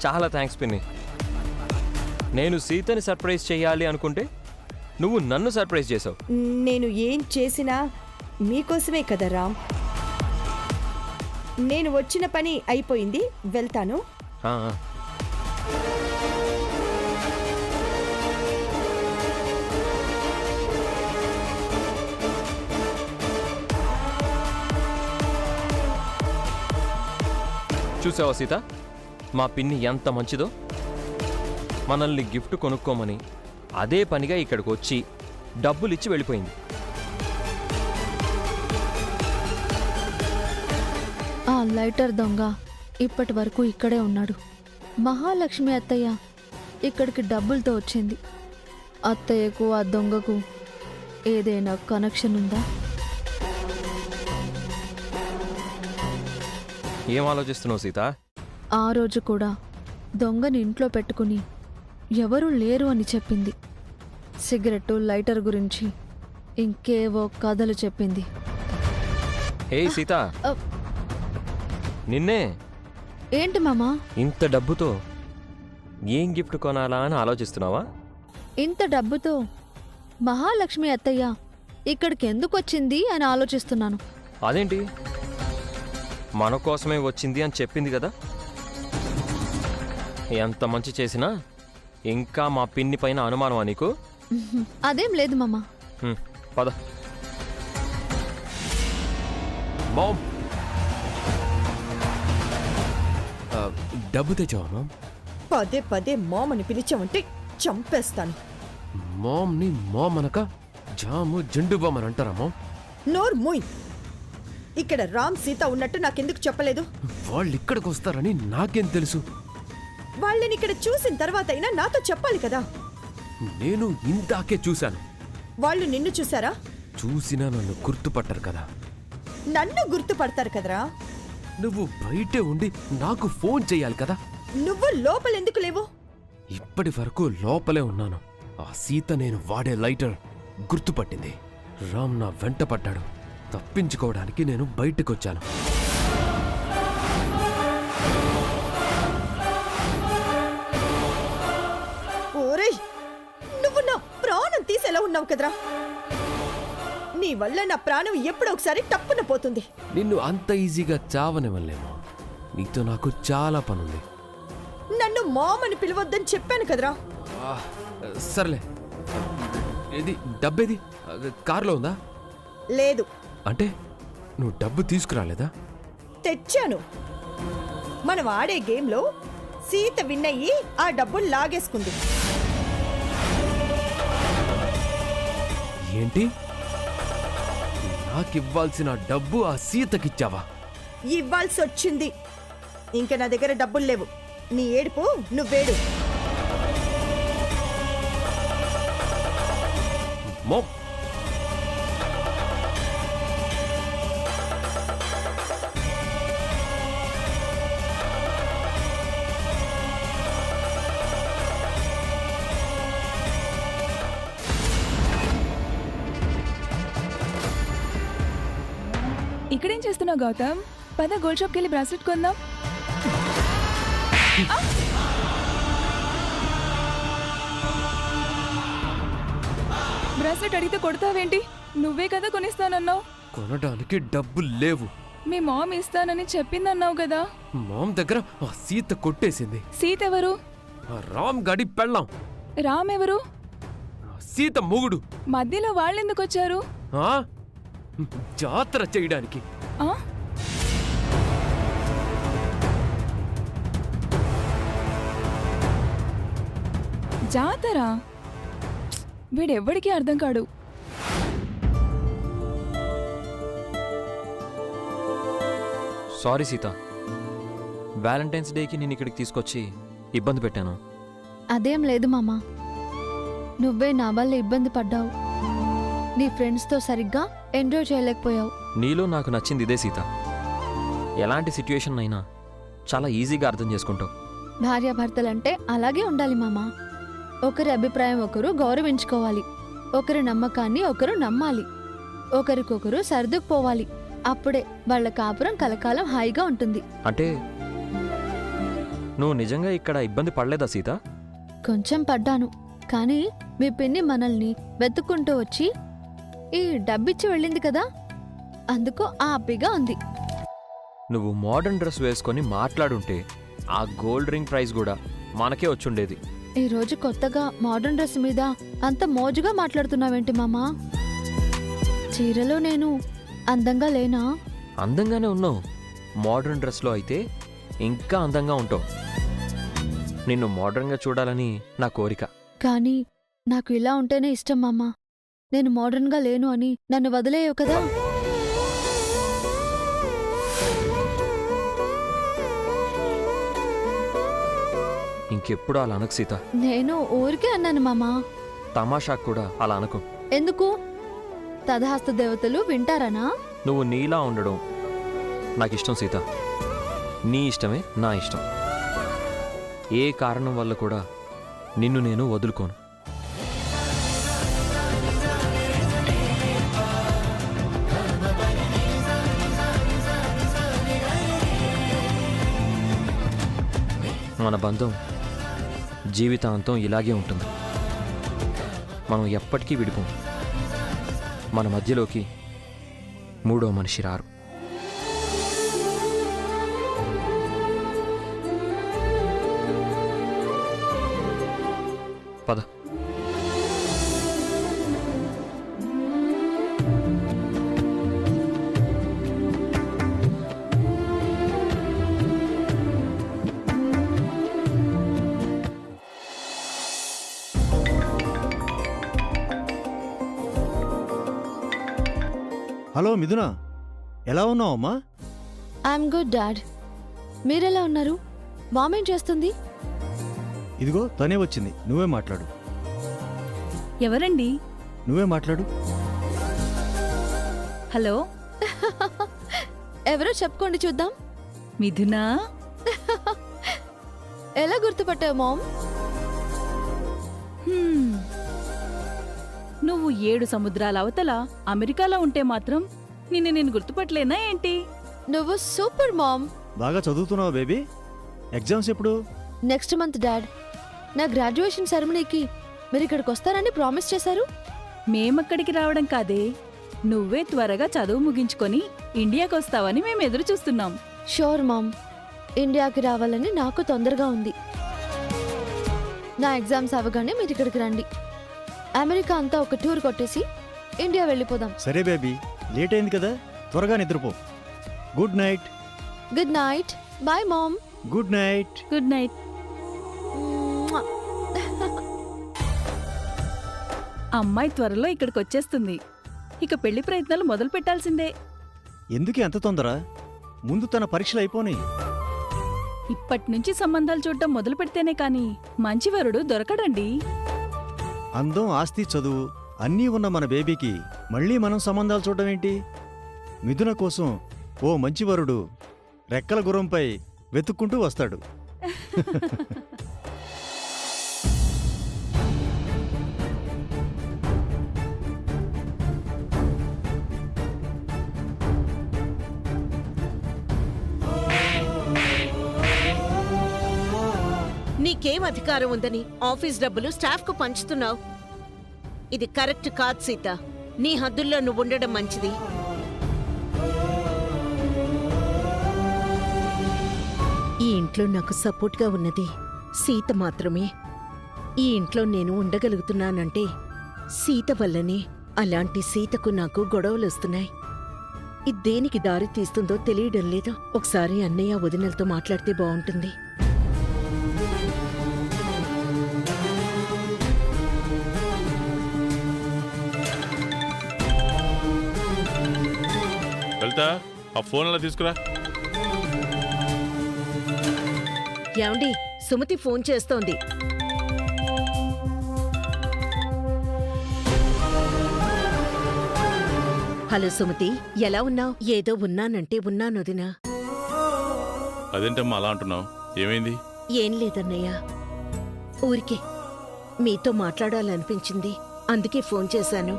చాలా థ్యాంక్స్ పిన్ని. నేను సీతని సర్ప్రైజ్ చేయాలి అనుకుంటే నువ్వు నన్ను సర్ప్రైజ్ చేసావు. నేను ఏం చేసినా మీకోసమే కదా రామ్. నేను వచ్చిన పని అయిపోయింది, వెళ్తాను. ఆ, చూసావా సీత, మా పిన్ని ఎంత మంచిదో. మనల్ని గిఫ్ట్ కొనుక్కోమని అదే పనిగా ఇక్కడికి వచ్చి డబ్బులిచ్చి వెళ్ళిపోయింది. ఆ లైటర్ దొంగ ఇప్పటి వరకు ఇక్కడే ఉన్నాడు. మహాలక్ష్మి అత్తయ్య ఇక్కడికి డబ్బులతో వచ్చింది. అత్తయ్యకు ఆ దొంగకు ఏదైనా కనెక్షన్ ఉందా? ఏం ఆలోచిస్తున్నావు సీత? ఆ రోజు కూడా దొంగని ఇంట్లో పెట్టుకుని ఎవరూ లేరు అని చెప్పింది. సిగరెట్టు లైటర్ గురించి ఇంకేవో కథలు చెప్పింది. హే సీత, నిన్నే. ఏంటి మామా? ఇంత డబ్బుతో ఏం గిఫ్ట్ కొనాలా అని ఆలోచిస్తున్నావా? ఇంత డబ్బుతో మహాలక్ష్మి అత్తయ్య ఇక్కడికి ఎందుకు వచ్చింది అని ఆలోచిస్తున్నాను. అదేంటి, మన కోసమే వచ్చింది అని చెప్పింది కదా. ఎంత మంచి చేసినా ఇంకా మా పిన్ని పైన అనుమానమా నీకు? అదేం లేదు మామా. పద. మామ్, డబ్బు తెచ్చావా మామ్? పదే పదే మామ్ అని పిలిచావంటే చంపేస్తాను. మామ్ని మామ్ అనక జాము జండు బామ్ అని అంటారా మామ్? నోర్ మూయ్. ఇక్కడ రామ్ సీత ఉన్నట్టు నాకెందుకు చెప్పలేదు? వాళ్ళు ఇక్కడికి వస్తారని నాకేం తెలుసు? వాళ్ళని ఇక్కడ చూసిన తర్వాత అయినా నాతో చెప్పాలి కదా. నేను ఇందాకే చూశాను. వాళ్ళు నిన్ను చూసారా? చూసినా నన్ను గుర్తుపట్టరు కదా. నన్ను గుర్తుపడతారు కదరా. నువ్వు బయటే ఉండి నాకు ఫోన్ చెయ్యాలి కదా. నువ్వు లోపలెందుకు లేవు? ఇప్పటి వరకు లోపలే ఉన్నాను. ఆ సీత నేను వాడే లైటర్ గుర్తుపట్టింది. రామ్ నా వెంట పడ్డాడు. తప్పించుకోవడానికి నేను బయటకొచ్చాను. ఓరేయ్, నువ్వు నా ప్రాణం తీసేలా ఉన్నావు కదరా. నీ వల్ల నా ప్రాణం ఎప్పుడో ఒకసారి టప్పున పోతుంది. నిన్ను అంత ఈజీగా చావనివ్వలేమో. నీతో నాకు చాలా పనుంది. నన్ను మామ్ అని పిలవద్దని చెప్పాను కదరా. సర్లే, ఇది డబ్బేది కారులో ఉందా? లేదు. అంటే నువ్వు డబ్బు తీసుకురాలేదా? తెచ్చాను. మనం ఆడే గేమ్లో సీత విన్నయ్యి ఆ డబ్బులు లాగేసుకుంది. ఏంటి, నాకివ్వాల్సిన డబ్బు ఆ సీతకిచ్చావా? ఇవ్వాల్సి వచ్చింది. ఇంకా నా దగ్గర డబ్బులు లేవు. నీ ఏడుపు నువ్వేడు. మామ్, ఇక్కడేం చేస్తున్నావు గౌతమ్? పద గోల్డ్ షాప్కి వెళ్ళి బ్రాస్లెట్ కొందాం. బ్రాస్లెట్ అడిగితే కొడతావేంటి? నువ్వే కదా కొనిస్తానన్నావు. కొనడానికి డబ్బులు లేవు. మీ మామ్ ఇస్తానని చెప్పిందన్నావు కదా. మామ్ దగ్గర ఆ సీత కొట్టేసింది. సీత ఎవరు? ఆ రామ్ గడి పెళ్ళాం. రామ్ ఎవరు? సీత మొగుడు. మధ్యలో వాళ్ళెందుకు వచ్చారు? ఆ? జాతర చేయడానికి. ఆ? జాతర? వీడెవ్వడికి అర్థం కాడు. సారీ సీత, వ్యాలంటైన్స్ డేకి నేను ఇక్కడికి తీసుకొచ్చి ఇబ్బంది పెట్టాను. అదేం లేదు మామా. నువ్వే నా వల్ల ఇబ్బంది పడ్డావు. నీ ఫ్రెండ్స్తో సరిగ్గా ఎంజాయ్ చేయలేకపోయావు. నీలో నాకు నచ్చింది ఇదే సీత. ఎలాంటి సిట్యుయేషన్ అయినా చాలా ఈజీగా అర్థం చేసుకుంటావు. భార్యాభర్తలంటే అలాగే ఉండాలి మామా. ఒకరి అభిప్రాయం ఒకరు గౌరవించుకోవాలి. ఒకరి నమ్మకాన్ని ఒకరు నమ్మాలి. ఒకరికొకరు సర్దుకుపోవాలి. అప్పుడే వాళ్ళ కాపురం కలకాలం హాయిగా ఉంటుంది. అంటే నువ్వు నిజంగా ఇక్కడ ఇబ్బంది పడలేదా సీత? కొంచెం పడ్డాను, కానీ మీ పిన్ని మనల్ని వెతుక్కుంటూ వచ్చి ఈ డబ్బిచ్చి వెళ్ళింది కదా, అందుకు హ్యాపీగా ఉంది. నువ్వు మోడర్న్ డ్రెస్ వేసుకొని మాట్లాడుంటే ఆ గోల్డ్ రింగ్ ప్రైజ్ కూడా మనకే వచ్చుండేది. ఈరోజు కొత్తగా మోడర్న్ డ్రెస్ మీద అంత మోజుగా మాట్లాడుతున్నావేంటి మామా? చీరలో నేను అందంగా లేనా? అందంగానే ఉన్నావు. మోడర్న్ డ్రెస్లో అయితే ఇంకా అందంగా ఉంటావు. నిన్ను మోడర్న్గా చూడాలని నా కోరిక. కానీ నాకు ఇలా ఉంటేనే ఇష్టం మామా. నేను మోడర్న్గా లేను అని నన్ను వదిలేయవు కదా. ఇంకెప్పుడు అలా అనకు సీత. నేను ఊరికే అన్నాను మామా. తమాషాకు కూడా అలా అనకు. ఎందుకు? తథాస్తు దేవతలు వింటారనా? నువ్వు నీలా ఉండడం నాకిష్టం సీత. నీ ఇష్టమే నా ఇష్టం. ఏ కారణం వల్ల కూడా నిన్ను నేను వదులుకోను. మన బంధం జీవితాంతం ఇలాగే ఉంటుంది. మనం ఎప్పటికీ విడిపోం. మన మధ్యలోకి మూడో మనిషి రారు. పద. హలో మిథున, ఎలా ఉన్నావమ్మా? I'm good dad. మీరెలా ఉన్నారు? మామ్ ఏం చేస్తుంది? ఇదిగో తనే వచ్చింది, నువ్వే మాట్లాడు. ఎవరండి? నువ్వే మాట్లాడు. హలో, ఎవరో చెప్పుకోండి చూద్దాం. మిథునా? ఎలా గుర్తుపట్టావు మామ్? హ్మ్. నువ్వు 7 సముద్రాల అవతల అమెరికాలో ఉంటే మాత్రం నేను గుర్తుపట్టలేనా ఏంటి? నువ్వు సూపర్ మామ్. బాగా చదువుతున్నావా బేబీ? ఎగ్జామ్స్ ఎప్పుడు? Next month dad. నా గ్రాడ్యుయేషన్ సెరమనీకి మీరు ఇక్కడికి వస్తారని ప్రామిస్ చేశారు. మేమక్కడికి రావడం కాదే, నువ్వే త్వరగా చదువు ముగించుకొని ఇండియాకి వస్తావని మేము ఎదురు చూస్తున్నాం. Sure mom. ఇండియాకి రావాలని నాకు తొందరగా ఉంది. నా ఎగ్జామ్స్ అవగానే మీరు ఇక్కడికి రండి. అమెరికా అంతా ఒక టూర్ కొట్టేసి ఇండియా వెళ్ళిపోదాం. సరే బేబీ, లేట్ అయింది కదా, త్వరగా నిద్రపో. Good night. Good night. Bye mom. Good night. Good night. అమ్మాయి త్వరలో ఇక్కడికి వచ్చేస్తుంది. ఇక పెళ్లి ప్రయత్నాలు మొదలు పెట్టాల్సిందే. ఎందుకు అంత తొందర? ముందు తన పరీక్షలు అయిపోని. ఇప్పట్నుంచి సంబంధాలు చూడటం మొదలు పెడితేనే కాని మంచి వరుడు దొరకడండి. అందం, ఆస్తి, చదువు అన్నీ ఉన్న మన బేబీకి మళ్ళీ మనం సంబంధాలు చూడడం ఏంటి? మిథున కోసం ఓ మంచి వరుడు రెక్కల గుర్రంపై వెతుక్కుంటూ వస్తాడు. నీకేం అధికారం ఉందని ఆఫీస్ డబ్బులు స్టాఫ్కు పంచుతున్నావు? ఇది కరెక్ట్ కాదు సీత. నీ హద్దుల్లో నువ్వు ఉండడం మంచిది. ఈ ఇంట్లో నాకు సపోర్ట్గా ఉన్నది సీత మాత్రమే. ఈ ఇంట్లో నేను ఉండగలుగుతున్నానంటే సీత వల్లనే. అలాంటి సీతకు నాకు గొడవలు వస్తున్నాయి. ఇది దేనికి దారి తీస్తుందో తెలియడం లేదు. ఒకసారి అన్నయ్య వదినలతో మాట్లాడితే బాగుంటుంది. వెళ్తా, ఆ ఫోన్ అలా తీసుకురా. ఏమండి, సుమతి ఫోన్ చేస్తోంది. హలో సుమతి, ఎలా ఉన్నావు? ఏదో ఉన్నానంటే ఉన్నానొదినా. అదేంటమ్మా అలా అంటున్నావు? ఏమైంది? ఏం లేదన్నయ్య, ఊరికే మీతో మాట్లాడాలనిపించింది, అందుకే ఫోన్ చేశాను.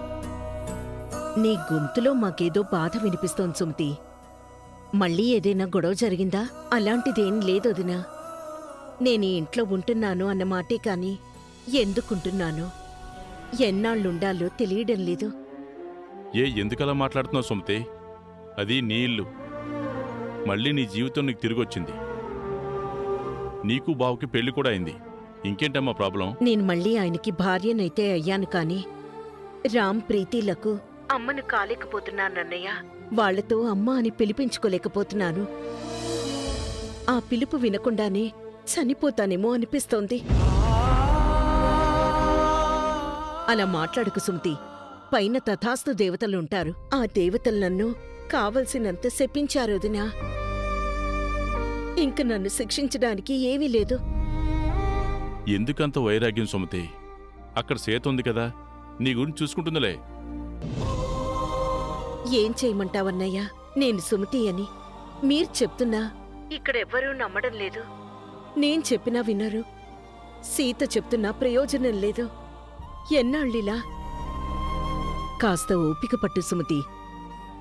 నీ గొంతులో మాకేదో బాధ వినిపిస్తోంది సుమతి. మళ్ళీ ఏదైనా గొడవ జరిగిందా? అలాంటిదేం లేదొదినా. నేను ఈ ఇంట్లో ఉంటున్నాను అన్న మాటే కాని ఎందుకుంటున్నాను ఎన్నాళ్ళుండాలో తెలియడం లేదు. ఎందుకలా మాట్లాడుతున్నావు సుమతి? అది నీ ఇల్లు. మళ్ళీ నీ జీవితం నీకు తిరిగొచ్చింది. నీకు బావుకి పెళ్లి కూడా అయింది. ఇంకేంటమ్మా ప్రాబ్లం? నేను మళ్ళీ ఆయనకి భార్యనైతే అయ్యాను కాని రామ్ ప్రీతిలకు అమ్మను కాలేకపోతున్నానన్నయ్య. వాళ్లతో అమ్మ అని పిలిపించుకోలేకపోతున్నాను. ఆ పిలుపు వినకుండానే చనిపోతానేమో అనిపిస్తోంది. అలా మాట్లాడుకు సుమతి. పైన తథాస్తు దేవతలుంటారు. ఆ దేవతలు నన్ను కావలసినంత శపించారోదినా. ఇంక నన్ను శిక్షించడానికి ఏమీ లేదు. ఎందుకంత వైరాగ్యం సుమతి? అక్కడ సీత ఉంది కదా, నీ గురించి చూసుకుంటుందిలే. ఏం చేయమంటావన్నయ్యా? నేను సుమతి అని మీరు చెప్తున్నా ఇక్కడెవ్వరూ నమ్మడం లేదు. నేను చెప్పినా వినరు. సీత చెప్తున్నా ప్రయోజనం లేదు. ఎన్నాళ్ళిలా? కాస్త ఓపిక పట్టు సుమతి.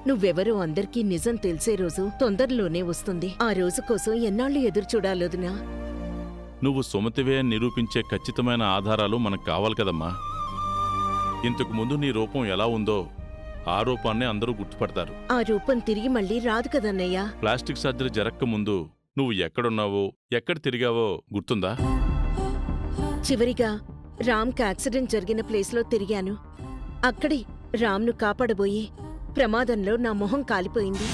నువ్వెవరో అందరికీ నిజం తెలిసే రోజు తొందరలోనే వస్తుంది. ఆ రోజు కోసం ఎన్నాళ్ళు ఎదురుచూడాలోదినా? నువ్వు సుమతివే అని నిరూపించే ఖచ్చితమైన ఆధారాలు మనకు కావాలి కదమ్మా. ఇంతకు ముందు నీ రూపం ఎలా ఉందో ఆ రూపాన్నే అందరూ గుర్తుపడతారు. ఆ రూపం తిరిగి మళ్ళీ రాదు కదన్నయ్యా. ప్లాస్టిక్ సర్జరీ జరక్కముందు నువ్వు ఎక్కడున్నావో, ఎక్కడ తిరిగావో గుర్తుందా? చివరిగా రామ్కి యాక్సిడెంట్ జరిగిన ప్లేస్లో తిరిగాను. అక్కడే రామ్ను కాపాడబోయి ప్రమాదంలో నా మొహం కాలిపోయింది.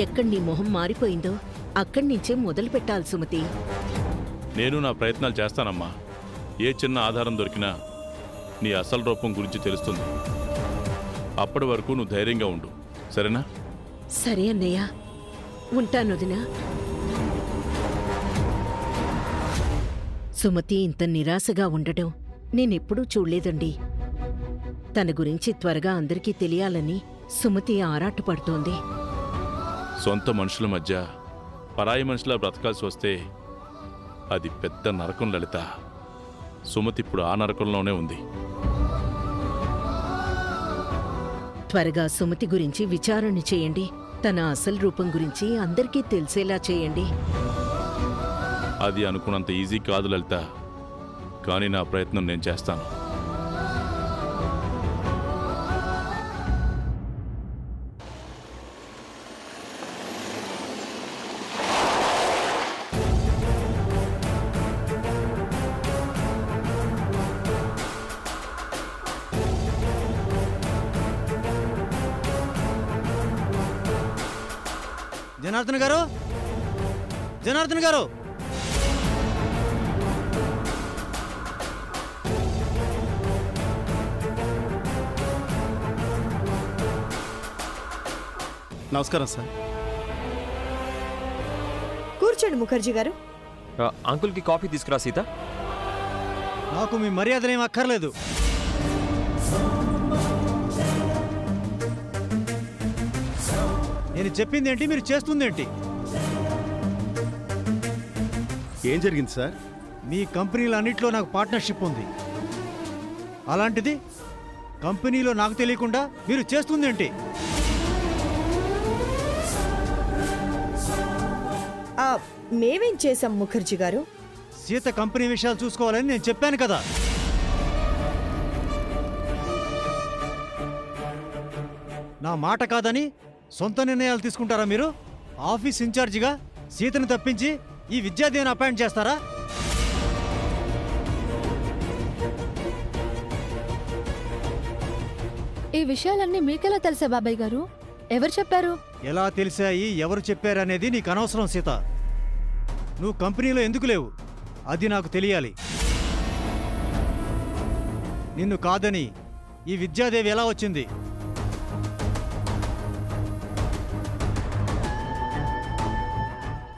ఎక్కడి నీ మొహం మారిపోయిందో అక్కడి నుంచే మొదలు పెట్టాలి సుమతి. నేను నా ప్రయత్నాలు చేస్తానమ్మా. ఏ చిన్న ఆధారం దొరికినా నీ అసలు రూపం గురించి తెలుస్తుంది. అప్పటి వరకు నువ్వు ధైర్యంగా ఉండు, సరేనా? సరే అన్నయ్య, ఉంటానొదినా. సుమతి ఇంత నిరాశగా ఉండడం నేనెప్పుడూ చూడలేదండి. తన గురించి త్వరగా అందరికీ తెలియాలని సుమతి ఆరాటపడుతోంది. సొంత మనుషుల మధ్య పరాయి మనుషులా బ్రతకాల్సి వస్తే అది పెద్ద నరకం లలిత. సుమతి ఇప్పుడు ఆ నరకంలోనే ఉంది. త్వరగా సుమతి గురించి విచారణ చేయండి. తన అసలు రూపం గురించి అందరికీ తెలిసేలా చేయండి. అది అనుకున్నంత ఈజీ కాదు లలిత, కానీ నా ప్రయత్నం నేను చేస్తాను. జనార్దన్ గారు, జనార్దన్ గారు, నమస్కారం సార్. కూర్చోండి ముఖర్జీ గారు. అంకుల్కి కాఫీ తీసుకురా సీత. నాకు మీ మర్యాదనేం అక్కర్లేదు. నేను చెప్పిందేంటి, మీరు చేస్తుందేంటి? ఏం జరిగింది సార్? మీ కంపెనీలో అన్నిట్లో నాకు పార్ట్నర్షిప్ ఉంది. అలాంటిది కంపెనీలో నాకు తెలియకుండా మీరు చేస్తుందేంటి? మేమేం చేశాం ముఖర్జీ గారు? సీత కంపెనీ విషయాలు చూసుకోవాలని నేను చెప్పాను కదా. నా మాట కాదని సొంత నిర్ణయాలు తీసుకుంటారా మీరు? ఆఫీస్ ఇన్ఛార్జిగా సీతను తప్పించి ఈ విద్యాదేవిని అపాయింట్ చేస్తారా? ఈ విషయాలన్నీ మీకెలా తెలుసా బాబాయ్ గారు? ఎవరు చెప్పారు? ఎలా తెలిసాయి, ఎవరు చెప్పారనేది నీకు అనవసరం సీత. నువ్వు కంపెనీలో ఎందుకు లేవు అది నాకు తెలియాలి. నిన్ను కాదని ఈ విద్యాదేవి ఎలా వచ్చింది?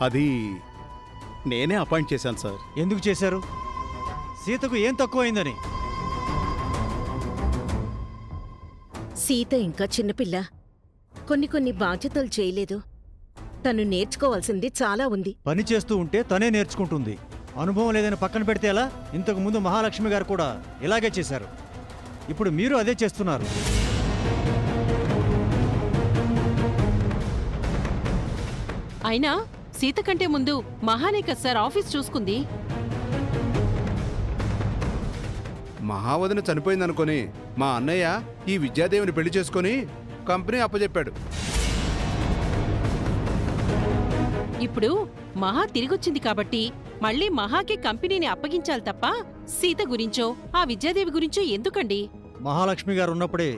అది నేనే అపాయింట్ చేశాను సార్. ఎందుకు చేశారు? సీతకు ఏం తక్కువైందని? సీత ఇంకా చిన్నపిల్ల. కొన్ని బాధ్యతలు చేయలేదు. తను నేర్చుకోవాల్సింది చాలా ఉంది. పని చేస్తూ ఉంటే తనే నేర్చుకుంటుంది. అనుభవం లేదని పక్కన పెడితే ఎలా? ఇంతకు ముందు మహాలక్ష్మి గారు కూడా ఇలాగే చేశారు. ఇప్పుడు మీరు అదే చేస్తున్నారు. అయినా సీత కంటే ముందు మహానే కదా సార్ ఆఫీస్ చూసుకుంది. మహావదిన చనిపోయిందనుకొని మా అన్నయ్య ఈ విద్యాదేవిని పెళ్లి చేసుకొని కంపెనీ అప్పజెప్పాడు. ఇప్పుడు మహా తిరిగొచ్చింది కాబట్టి మళ్ళీ మహాకి కంపెనీని అప్పగించాలి తప్ప సీత గురించో ఆ విద్యాదేవి గురించో ఎందుకండి? మహాలక్ష్మి గారు ఉన్నప్పుడే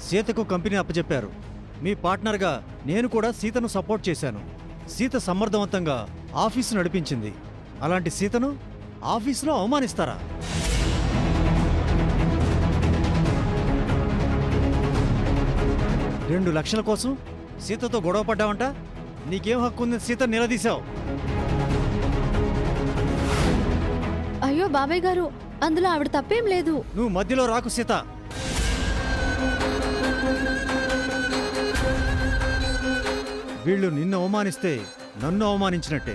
సీతకు కంపెనీ అప్పచెప్పారు. మీ పార్ట్నర్గా నేను కూడా సీతను సపోర్ట్ చేశాను. సీత సమర్థవంతంగా ఆఫీసు నడిపించింది. అలాంటి సీతను ఆఫీసులో అవమానిస్తారా? $2 లక్షల కోసం సీతతో గొడవ పడ్డావంట? నీకేం హక్కు ఉంది సీత నిలదీశావు? అయ్యో బాబాయ్ గారు, అందులో ఆవిడ తప్పేం లేదు. నువ్వు మధ్యలో రాకు సీత. వీళ్ళు నిన్ను అవమానిస్తే నన్ను అవమానించినట్టే.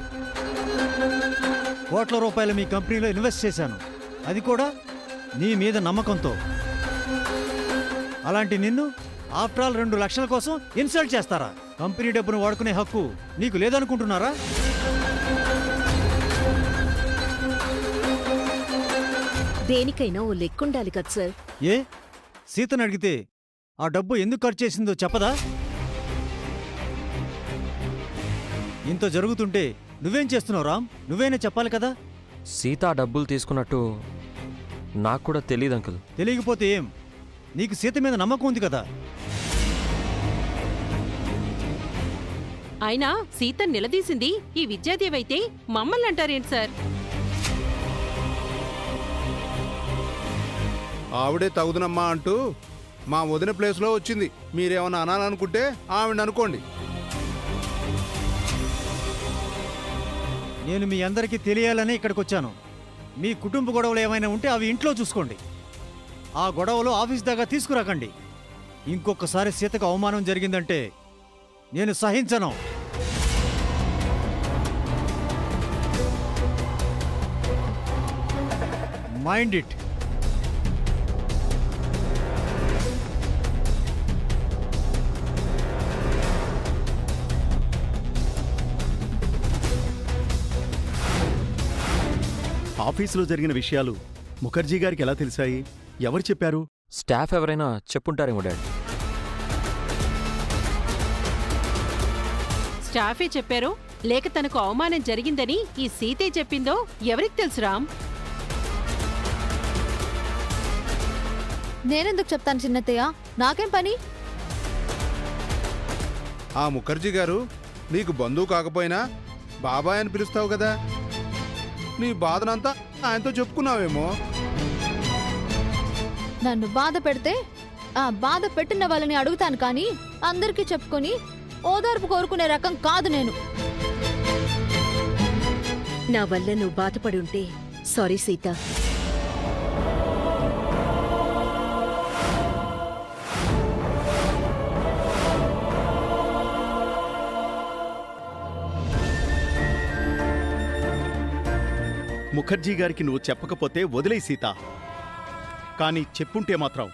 కోట్ల రూపాయలు మీ కంపెనీలో ఇన్వెస్ట్ చేశాను, అది కూడా నీ మీద నమ్మకంతో. అలాంటి నిన్ను ఆఫ్టర్ ఆల్ 2 లక్షల కోసం ఇన్సల్ట్ చేస్తారా? కంపెనీ డబ్బును వాడుకునే హక్కు నీకు లేదనుకుంటున్నారా? దేనికైనా ఓ లెక్కుండాలి కదా సార్. ఏ సీతను అడిగితే ఆ డబ్బు ఎందుకు ఖర్చు చేసిందో చెప్పదా? ఇంత జరుగుతుంటే నువ్వేం చేస్తున్నావు రామ్? నువ్వేనే చెప్పాలి కదా. సీత ఆ డబ్బులు తీసుకున్నట్టు నాకు కూడా తెలియదు అంకుల్. తెలియకపోతే ఏం? నీకు సీత మీద నమ్మకం ఉంది కదా. అయినా సీత నిలదీసింది ఈ విద్యాదేవి అయితే మమ్మల్ని అంటారేంటి సార్? ఆవిడే తగుదనమ్మా అంటూ మా వదిన ప్లేస్లో వచ్చింది. మీరేమన్నా అనాలనుకుంటే ఆవిడ అనుకోండి. నేను మీ అందరికీ తెలియాలని ఇక్కడికి వచ్చాను. మీ కుటుంబ గొడవలు ఏమైనా ఉంటే అవి ఇంట్లో చూసుకోండి. ఆ గొడవలు ఆఫీస్ దాకా తీసుకురాకండి. ఇంకొకసారి సీతకు అవమానం జరిగిందంటే నేను సహించను. Mind it. ఆఫీసులో జరిగిన విషయాలు ముఖర్జీ గారికి ఎలా తెలిసాయి? ఎవరు చెప్పారు? స్టాఫ్ ఎవరైనా చెప్పుంటారేమో డాడ్. స్టాఫే చెప్పారో లేక తనకు అవమానం జరిగిందని ఈ సీతే చెప్పిందో ఎవరికి తెలుసు రామ్? నేనెందుకు చెప్తాను చిన్నత్తయ్య, నాకేం పని? ఆ ముఖర్జీ గారు నీకు బంధువు కాకపోయినా బాబాయ్ అని పిలుస్తావు కదా. నీ బాధనంతా ఆయనతో చెప్పుకున్నావేమో. నన్ను బాధ పెడితే ఆ బాధ పెట్టిన వాళ్ళని అడుగుతాను, కానీ అందరికీ చెప్పుకొని ఓదార్పు కోరుకునే రకం కాదు నేను. నా వల్ల నువ్వు బాధపడి ఉంటే సారీ సీత. ముఖర్జీ గారికి నువ్వు చెప్పకపోతే వదిలేయ్ సీత. కానీ చెప్పుంటే మాత్రం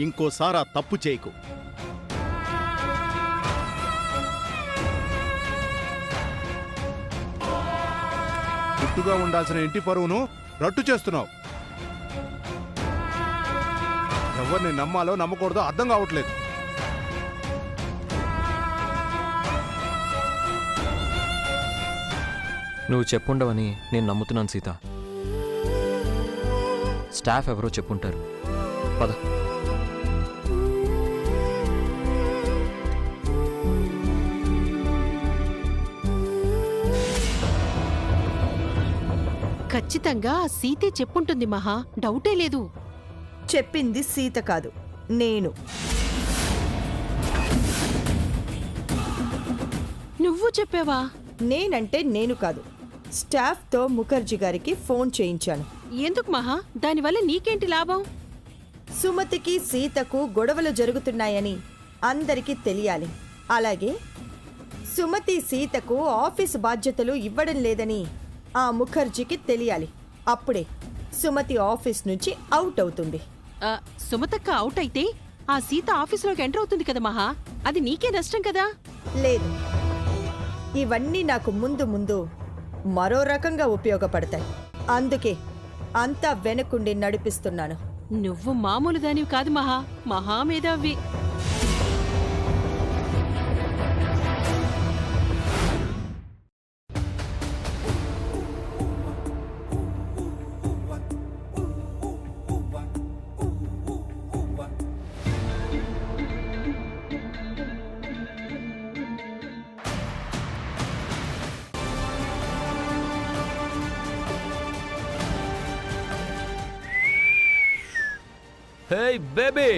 ఇంకోసారి ఆ తప్పు చేయకు. గుట్టుగా ఉండాల్సిన ఇంటి పరువును రట్టు చేస్తున్నావు. ఎవరిని నమ్మాలో నమ్మకూడదో అర్థం కావట్లేదు. నువ్వు చెప్పుండవని నేను నమ్ముతున్నాను సీత. స్టాఫ్ ఎవరో చెప్పుంటారు. పద. ఖచ్చితంగా ఆ సీతే చెప్పుంటుంది మహా, డౌటే లేదు. చెప్పింది సీత కాదు, నేను. నువ్వు చెప్పావా? నేనంటే నేను కాదు, స్టాఫ్తో ముఖర్జీ గారికి ఫోన్ చేయించాను. ఎందుకు మహా? దానివల్ల నీకేంటి లాభం? సుమతికి సీతకు గొడవలు జరుగుతున్నాయని అందరికీ తెలియాలి. అలాగే సుమతి సీతకు ఆఫీసు బాధ్యతలు ఇవ్వడం లేదని ఆ ముఖర్జీకి తెలియాలి. అప్పుడే సుమతి ఆఫీస్ నుంచి అవుట్ అవుతుంది. సుమతక్క అవుట్ అయితే ఆ సీత ఆఫీసులోకి ఎంటర్ అవుతుంది కదా మహా, అది నీకే నష్టం కదా. లేదు, ఇవన్నీ నాకు ముందు ముందు మరో రకంగా ఉపయోగపడతాయి. అందుకే అంతా వెనకుండి నడిపిస్తున్నాను. నువ్వు మామూలు దానివి కాదు మహా, మహామేధావి. Hey baby